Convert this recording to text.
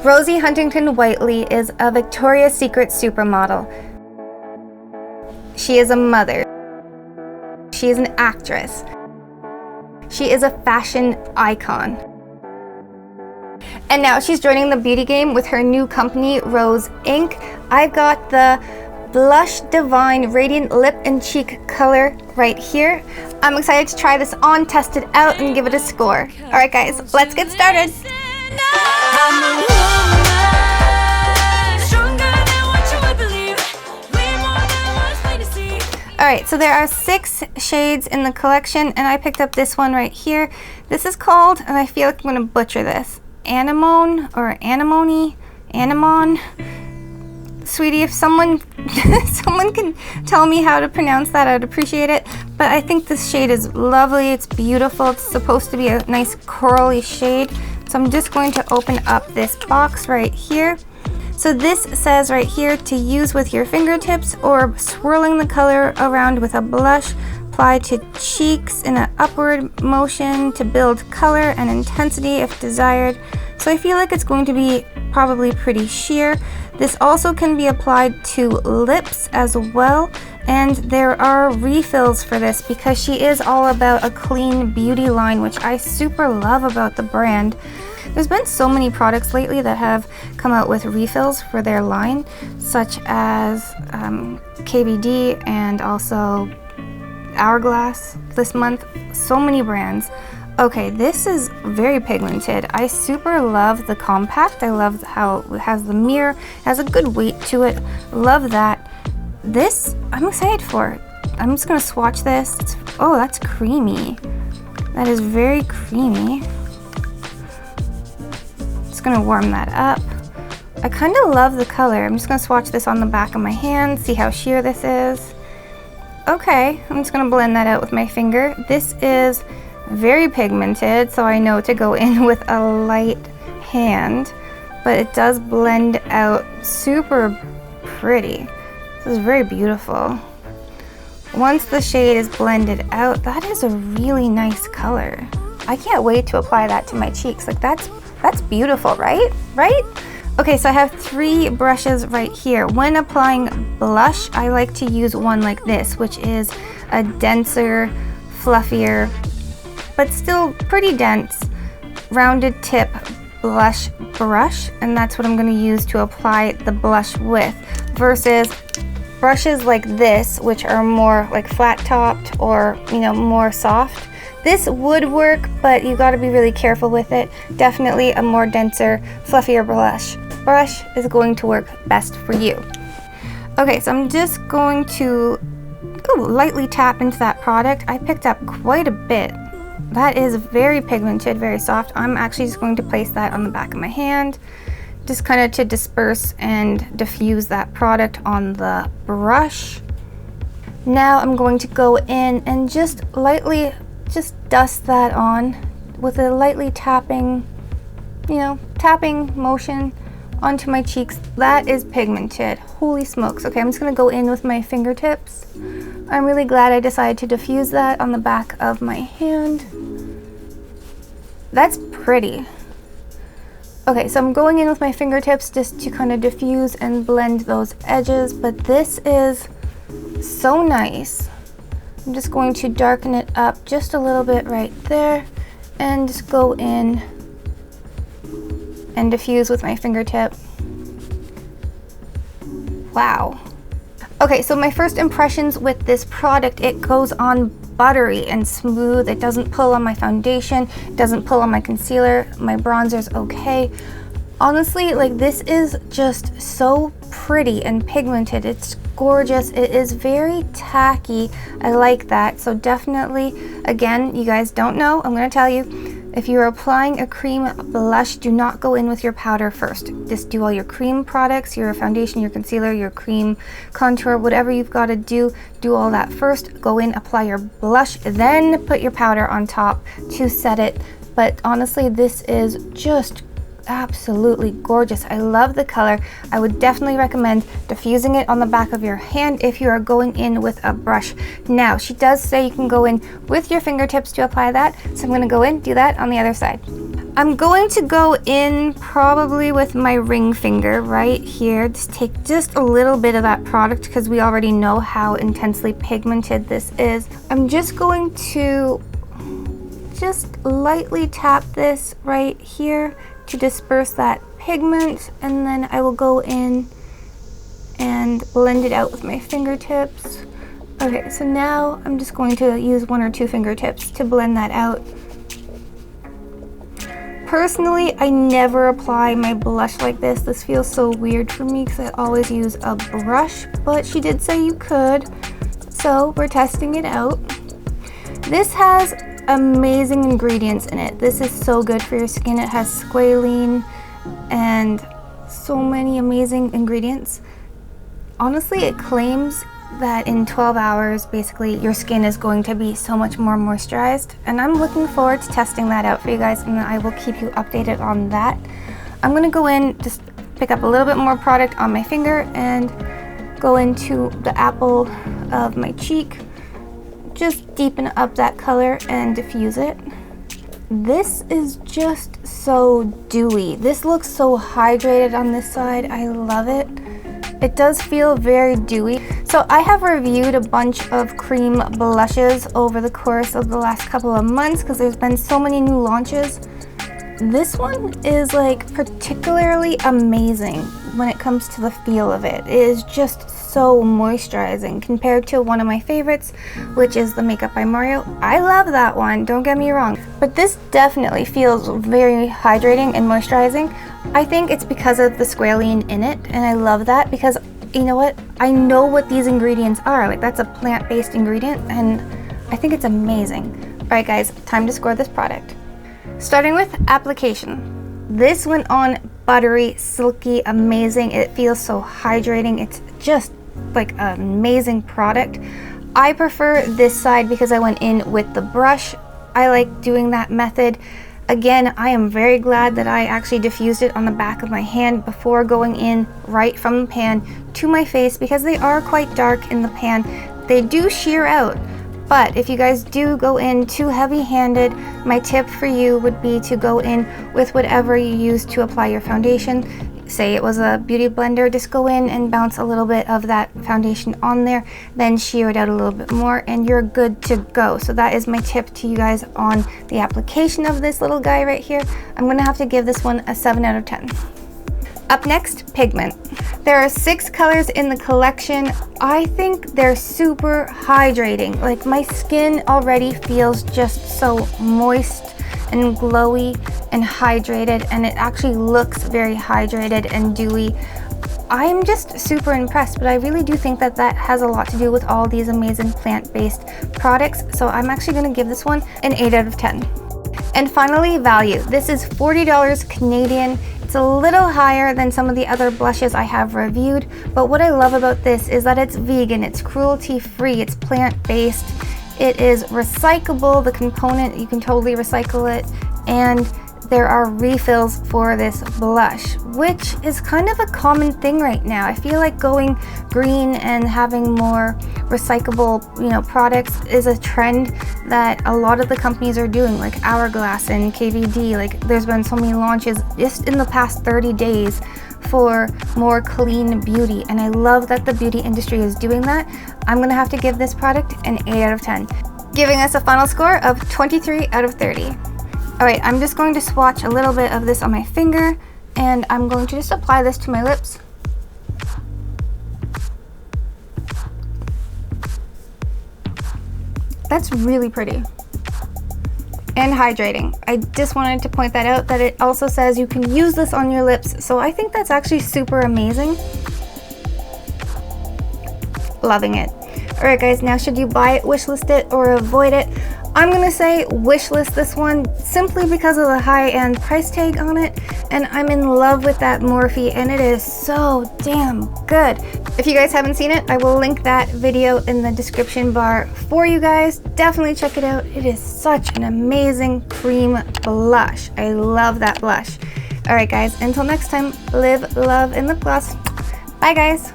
Rosie Huntington-Whiteley is a Victoria's Secret supermodel. She is a mother. She is an actress. She is a fashion icon. And now she's joining the beauty game with her new company, Rose Inc. I've got the Blush Divine Radiant Lip and Cheek color right here. I'm excited to try this on, test it out, and give it a score. Alright guys, let's get started. Alright, so there are 6 shades in the collection, and I picked up this one right here. This is called, and I feel like I'm going to butcher this, Anemone or Anemone? Anemone? Sweetie, if someone can tell me how to pronounce that, I'd appreciate it. But I think this shade is lovely. It's beautiful. It's supposed to be a nice corally shade. So I'm just going to open up this box right here. So this says right here to use with your fingertips or swirling the color around with a blush. Apply to cheeks in an upward motion to build color and intensity if desired. So I feel like it's going to be probably pretty sheer. This also can be applied to lips as well, and there are refills for this because she is all about a clean beauty line, which I super love about the brand. There's been so many products lately that have come out with refills for their line, such as KVD and also Hourglass this month. So many brands. Okay, this is very pigmented. I super love the compact. I love how it has the mirror, it has a good weight to it. Love that. This, I'm excited for. I'm just gonna swatch this. Oh, that's creamy. That is very creamy. Just gonna warm that up. I kind of love the color. I'm just gonna swatch this on the back of my hand, see how sheer this is. Okay, I'm just gonna blend that out with my finger. This is very pigmented, so I know to go in with a light hand, but it does blend out super pretty. This is very beautiful. Once the shade is blended out, that is a really nice color. I can't wait to apply that to my cheeks. Like that's beautiful, right? Right? Okay, so I have 3 brushes right here. When applying blush, I like to use one like this, which is a denser, fluffier, but still pretty dense, rounded tip blush brush, and that's what I'm going to use to apply the blush with, versus brushes like this, which are more like flat topped or, you know, more soft. This would work, but you got to be really careful with it. Definitely a more denser, fluffier brush is going to work best for you. Okay, so I'm just going to lightly tap into that product. I picked up quite a bit. That is very pigmented, very soft. I'm actually just going to place that on the back of my hand, just kind of to disperse and diffuse that product on the brush. Now I'm going to go in and just lightly dust that on with a lightly tapping motion onto my cheeks. That is pigmented. Holy smokes. Okay, I'm just gonna go in with my fingertips. I'm really glad I decided to diffuse that on the back of my hand. That's pretty. Okay, so I'm going in with my fingertips just to kind of diffuse and blend those edges, but this is so nice. I'm just going to darken it up just a little bit right there and just go in and diffuse with my fingertip. Wow. Okay, so my first impressions with this product, it goes on buttery and smooth. It doesn't pull on my foundation, it doesn't pull on my concealer. My bronzer's okay. Honestly, like, this is just so pretty and pigmented. It's gorgeous. It is very tacky. I like that. So definitely, again, you guys don't know, I'm going to tell you, if you're applying a cream blush, do not go in with your powder first. Just do all your cream products, your foundation, your concealer, your cream, contour, whatever you've got to do all that first. Go in, apply your blush, then put your powder on top to set it. But honestly, this is just absolutely gorgeous. I love the color. I would definitely recommend diffusing it on the back of your hand if you are going in with a brush. Now, she does say you can go in with your fingertips to apply that, so I'm going to go in, do that on the other side. I'm going to go in probably with my ring finger right here. Just take just a little bit of that product because we already know how intensely pigmented this is. I'm just going to just lightly tap this right here to disperse that pigment, and then I will go in and blend it out with my fingertips. Okay, so now I'm just going to use 1 or 2 fingertips to blend that out. Personally, I never apply my blush like this. This feels so weird for me because I always use a brush, but she did say you could, so we're testing it out. This has amazing ingredients in it. This is so good for your skin. It has squalene and so many amazing ingredients. Honestly, it claims that in 12 hours, basically, your skin is going to be so much more moisturized, and I'm looking forward to testing that out for you guys, and I will keep you updated on that. I'm gonna go in, just pick up a little bit more product on my finger and go into the apple of my cheek. Just deepen up that color and diffuse it. This is just so dewy. This looks so hydrated on this side. I love it. It does feel very dewy. So I have reviewed a bunch of cream blushes over the course of the last couple of months because there's been so many new launches. This one is like particularly amazing when it comes to the feel of it. It is just so moisturizing compared to one of my favorites, which is the Makeup by Mario. I love that one, don't get me wrong, but this definitely feels very hydrating and moisturizing. I think it's because of the squalene in it, and I love that because, you know what, I know what these ingredients are. Like, that's a plant-based ingredient, and I think it's amazing. All right guys, time to score this product. Starting with application. This went on buttery, silky, amazing. It feels so hydrating. It's just like an amazing product. I prefer this side because I went in with the brush. I like doing that method. Again, I am very glad that I actually diffused it on the back of my hand before going in right from the pan to my face because they are quite dark in the pan. They do sheer out. But if you guys do go in too heavy-handed, my tip for you would be to go in with whatever you use to apply your foundation. Say it was a beauty blender, just go in and bounce a little bit of that foundation on there, then shear it out a little bit more, and you're good to go. So that is my tip to you guys on the application of this little guy right here. I'm gonna have to give this one a 7 out of 10. Up next, pigment. There are 6 colors in the collection. I think they're super hydrating. Like, my skin already feels just so moist and glowy and hydrated, and it actually looks very hydrated and dewy. I'm just super impressed, but I really do think that that has a lot to do with all these amazing plant-based products. So I'm actually gonna give this one an 8 out of 10. And finally, value. This is $40 Canadian. It's a little higher than some of the other blushes I have reviewed, but what I love about this is that it's vegan, it's cruelty-free, it's plant-based, it is recyclable, the component, you can totally recycle it, and there are refills for this blush, which is kind of a common thing right now. I feel like going green and having more recyclable, products is a trend that a lot of the companies are doing, like Hourglass and KVD. Like, there's been so many launches just in the past 30 days for more clean beauty, and I love that the beauty industry is doing that. I'm gonna have to give this product an 8 out of 10, giving us a final score of 23 out of 30. All right, I'm just going to swatch a little bit of this on my finger, and I'm going to just apply this to my lips. That's really pretty and hydrating. I just wanted to point that out, that it also says you can use this on your lips, so I think that's actually super amazing. Loving it. All right guys, now should you buy it, wishlist it, or avoid it? I'm gonna say wishlist this one simply because of the high-end price tag on it, and I'm in love with that Morphe, and it is so damn good. If you guys haven't seen it, I will link that video in the description bar for you guys. Definitely check it out. It is such an amazing cream blush. I love that blush. All right, guys, until next time, live, love, and lip gloss. Bye, guys.